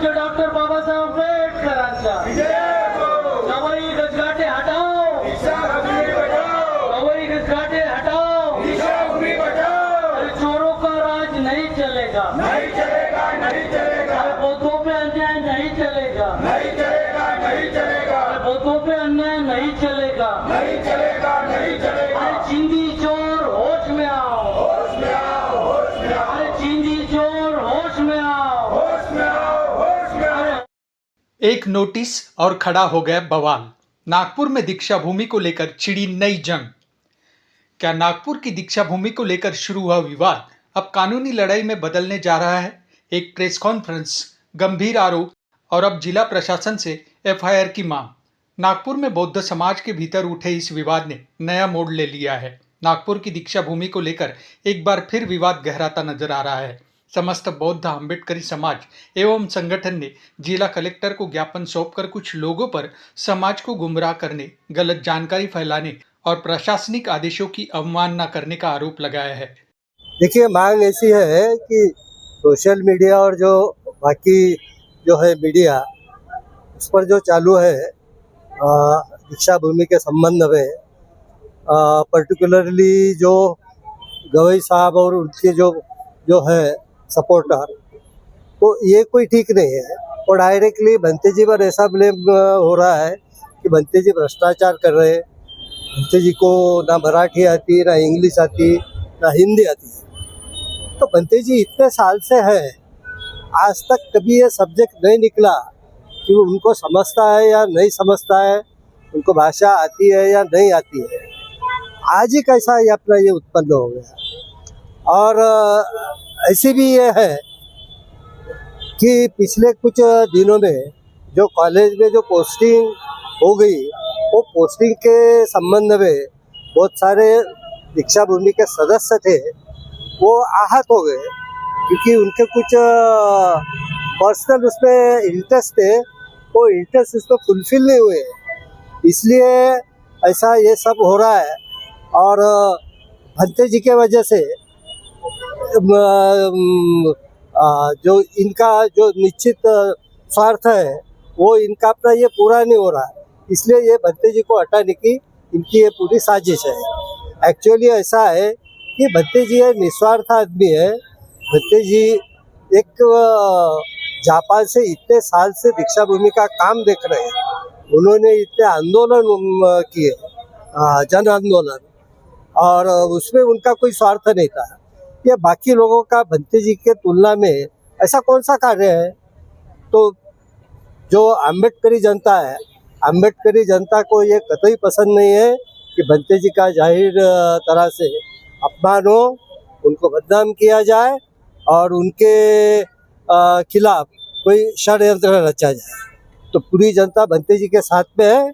पूज्य डॉक्टर बाबासाहेब आंबेडकरांचा गवई गजगाटे हटाओ, गवई गजगाटे हटाओ, अरे चोरों का राज नहीं चलेगा, नहीं चलेगा, नहीं चलेगा, बौद्धों पे अन्याय नहीं चलेगा, नहीं चलेगा, नहीं चलेगा, बौद्धों पे अन्याय नहीं चलेगा, नहीं चलेगा, नहीं चलेगा। अरे चिंदी चोर होश में आओ, होश में आओ, होश में आओ, अरे चिंदी चोर होश में आओ, होश में आओ, होश में आओ। एक नोटिस और खड़ा हो गया बवाल। नागपुर में दीक्षा भूमि को लेकर छिड़ी नई जंग। क्या नागपुर की दीक्षा भूमि को लेकर शुरू हुआ विवाद अब कानूनी लड़ाई में बदलने जा रहा है? एक प्रेस कॉन्फ्रेंस, गंभीर आरोप और अब जिला प्रशासन से एफआईआर की मांग। नागपुर में बौद्ध समाज के भीतर उठे इस विवाद ने नया मोड़ ले लिया है। नागपुर की दीक्षा भूमि को लेकर एक बार फिर विवाद गहराता नजर आ रहा है। समस्त बौद्ध आम्बेडकरी समाज एवं संगठन ने जिला कलेक्टर को ज्ञापन सौंपकर कुछ लोगों पर समाज को गुमराह करने, गलत जानकारी फैलाने और प्रशासनिक आदेशों की अवमानना करने का आरोप लगाया है। देखिए, मांग ऐसी है कि सोशल मीडिया और जो बाकी जो है मीडिया, उस पर जो चालू है दीक्षा भूमि के संबंध में, पर्टिकुलरली जो गवई साहब और उनके जो है सपोर्टर, तो ये कोई ठीक नहीं है। और डायरेक्टली भंते जी पर ऐसा ब्लेम हो रहा है कि भंते जी भ्रष्टाचार कर रहे हैं। भंते जी को ना मराठी आती, ना इंग्लिश आती, ना हिंदी आती है। तो भंते जी इतने साल से है, आज तक कभी ये सब्जेक्ट नहीं निकला कि उनको समझता है या नहीं समझता है, उनको भाषा आती है या नहीं आती है। आज ही कैसा ये अपना ये उत्पन्न हो गया। और ऐसी भी ये है कि पिछले कुछ दिनों में जो कॉलेज में जो पोस्टिंग हो गई, वो पोस्टिंग के संबंध में बहुत सारे दीक्षा भूमि के सदस्य थे, वो आहत हो गए क्योंकि उनके कुछ पर्सनल उसमें इंटरेस्ट थे, वो इंटरेस्ट उसमें फुलफिल नहीं हुए, इसलिए ऐसा ये सब हो रहा है। और भंते जी के वजह से जो इनका जो निश्चित स्वार्थ है वो इनका अपना ये पूरा नहीं हो रहा, इसलिए ये भंते जी को हटाने की इनकी ये पूरी साजिश है। एक्चुअली ऐसा है कि भंते जी एक निस्वार्थ आदमी है। भंते जी एक जापान से इतने साल से दीक्षा भूमि का काम देख रहे हैं, उन्होंने इतने आंदोलन किए, जन आंदोलन, और उसमें उनका कोई स्वार्थ नहीं था। ये बाकी लोगों का भंते जी के तुलना में ऐसा कौन सा कार्य है? तो जो आम्बेडकरी जनता है, आम्बेडकरी जनता को ये कतई पसंद नहीं है कि भंते जी का जाहिर तरह से अपमान हो, उनको बदनाम किया जाए और उनके खिलाफ कोई षड्यंत्र रचा जाए। तो पूरी जनता भंते जी के साथ में है।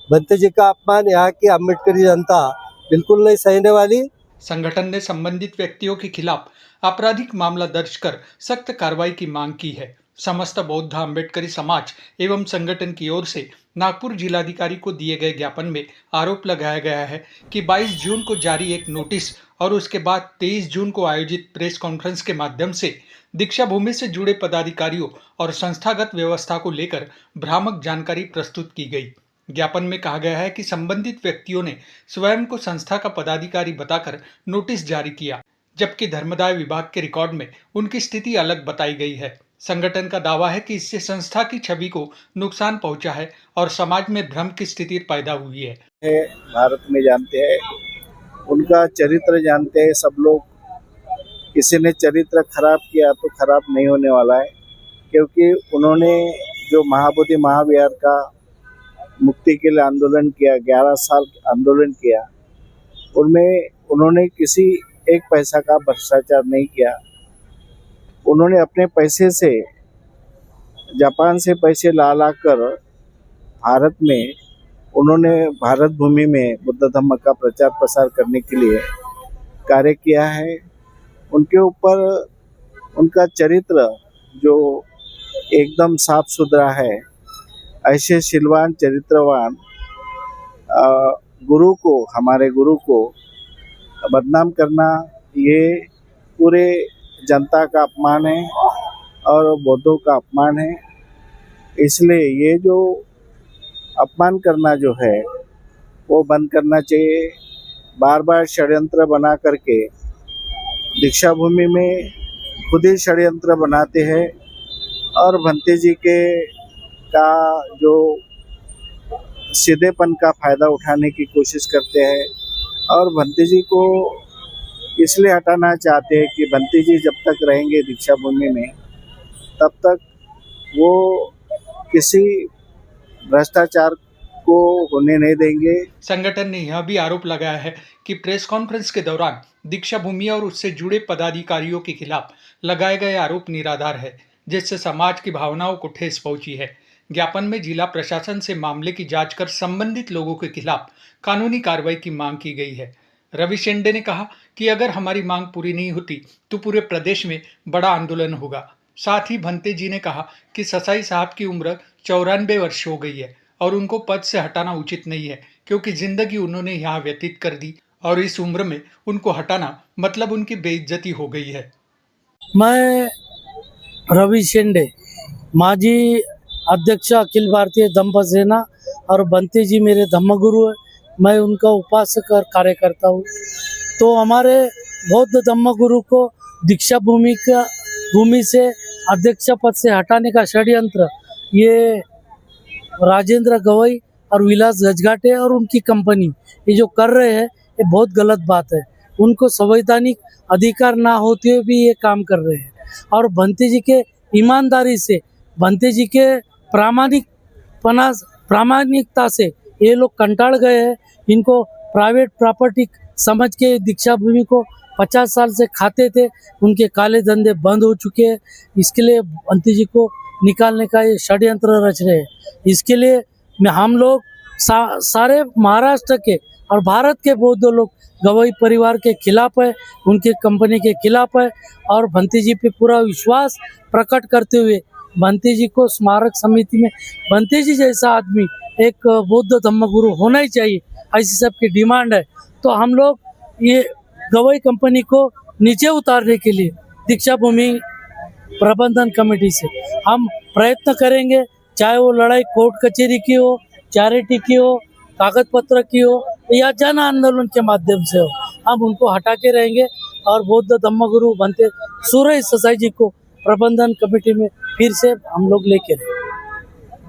भंते जी का अपमान यहाँ की आम्बेडकरी जनता बिल्कुल नहीं सहने वाली। संगठन ने संबंधित व्यक्तियों के खिलाफ आपराधिक मामला दर्ज कर सख्त कार्रवाई की मांग की है। समस्त बौद्ध आम्बेडकरी समाज एवं संगठन की ओर से नागपुर जिलाधिकारी को दिए गए ज्ञापन में आरोप लगाया गया है कि 22 जून को जारी एक नोटिस और उसके बाद 23 जून को आयोजित प्रेस कॉन्फ्रेंस के माध्यम से दीक्षा भूमि से जुड़े पदाधिकारियों और संस्थागत व्यवस्था को लेकर भ्रामक जानकारी प्रस्तुत की गई। ज्ञापन में कहा गया है कि संबंधित व्यक्तियों ने स्वयं को संस्था का पदाधिकारी बताकर नोटिस जारी किया, जबकि धर्मदाय विभाग के रिकॉर्ड में उनकी स्थिति अलग बताई गई है। संगठन का दावा है कि इससे संस्था की छवि को नुकसान पहुंचा है और समाज में भ्रम की स्थिति पैदा हुई है। भारत में जानते हैं, उनका चरित्र जानते हैं सब लोग। किसी ने चरित्र खराब किया तो खराब नहीं होने वाला है, क्योंकि उन्होंने जो महाबोधि महाविहार का मुक्ति के लिए आंदोलन किया, 11 साल आंदोलन किया, उनमें उन्होंने किसी एक पैसा का भ्रष्टाचार नहीं किया। उन्होंने अपने पैसे से, जापान से पैसे ला कर भारत में उन्होंने भारत भूमि में बुद्ध धम्म का प्रचार प्रसार करने के लिए कार्य किया है। उनके ऊपर उनका चरित्र जो एकदम साफ सुथरा है, ऐसे शीलवान चरित्रवान गुरु को, हमारे गुरु को बदनाम करना, ये पूरे जनता का अपमान है और बौद्धों का अपमान है। इसलिए ये जो अपमान करना जो है वो बंद करना चाहिए। बार बार षड्यंत्र बना करके दीक्षा भूमि में खुद ही षड्यंत्र बनाते हैं और भंते जी के का जो सीधेपन का फायदा उठाने की कोशिश करते हैं और भंते जी को इसलिए हटाना चाहते हैं कि भंते जी जब तक रहेंगे दीक्षा भूमि में तब तक वो किसी भ्रष्टाचार को होने नहीं देंगे। संगठन ने यह भी आरोप लगाया है कि प्रेस कॉन्फ्रेंस के दौरान दीक्षा भूमि और उससे जुड़े पदाधिकारियों के खिलाफ लगाए गए आरोप निराधार है, जिससे समाज की भावनाओं को ठेस पहुंची है। ज्ञापन में जिला प्रशासन से मामले की जांच कर संबंधित लोगों के खिलाफ कानूनी कार्रवाई की मांग की गई है। रवि शेंडे ने कहा कि अगर हमारी मांग पूरी नहीं होती तो पूरे प्रदेश में बड़ा आंदोलन होगा। साथ ही भंते जी ने कहा कि ससाई साहब की उम्र 94 वर्ष हो गई है और उनको पद से हटाना उचित नहीं है, क्योंकि जिंदगी उन्होंने यहाँ व्यतीत कर दी और इस उम्र में उनको हटाना मतलब उनकी बेइज्जती हो गई है। मैं रवि शेंडे, माजी अध्यक्ष अखिल भारतीय धम्म सेना और बंते जी मेरे धम्मगुरु है। मैं उनका उपासक और कार्यकर्ता हूँ। तो हमारे बौद्ध धम्मगुरु को दीक्षा भूमि से अध्यक्ष पद से हटाने का षड्यंत्र ये राजेंद्र गवई और विलास गजघाटे और उनकी कंपनी ये जो कर रहे हैं ये बहुत गलत बात है। उनको संवैधानिक अधिकार ना होते हुए भी ये काम कर रहे हैं और भंते जी के ईमानदारी से, भंते जी के प्रामाणिकता से ये लोग कंटाल गए हैं। इनको प्राइवेट प्रॉपर्टी समझ के दीक्षा भूमि को 50 साल से खाते थे, उनके काले धंधे बंद हो चुके हैं। इसके लिए भंते जी को निकालने का ये षड्यंत्र रच रहे हैं। इसके लिए हम लोग सारे महाराष्ट्र के और भारत के बौद्ध लोग गवई परिवार के खिलाफ है, उनके कंपनी के खिलाफ है और भंते जी पे पूरा विश्वास प्रकट करते हुए भंते जी को स्मारक समिति में भंते जी जैसा आदमी एक बौद्ध धम्मगुरु होना ही चाहिए, ऐसी सबकी डिमांड है। तो हम लोग ये गवई कंपनी को नीचे उतारने के लिए दीक्षा भूमि प्रबंधन कमेटी से हम प्रयत्न करेंगे, चाहे वो लड़ाई कोर्ट कचहरी की हो, चैरिटी की हो, कागज पत्र की हो या जन आंदोलन के माध्यम से हो, हम उनको हटा के रहेंगे और बौद्ध धम्मगुरु बनते सूरज ससाई जी को प्रबंधन कमेटी में फिर से हम लोग लेके रहेंगे।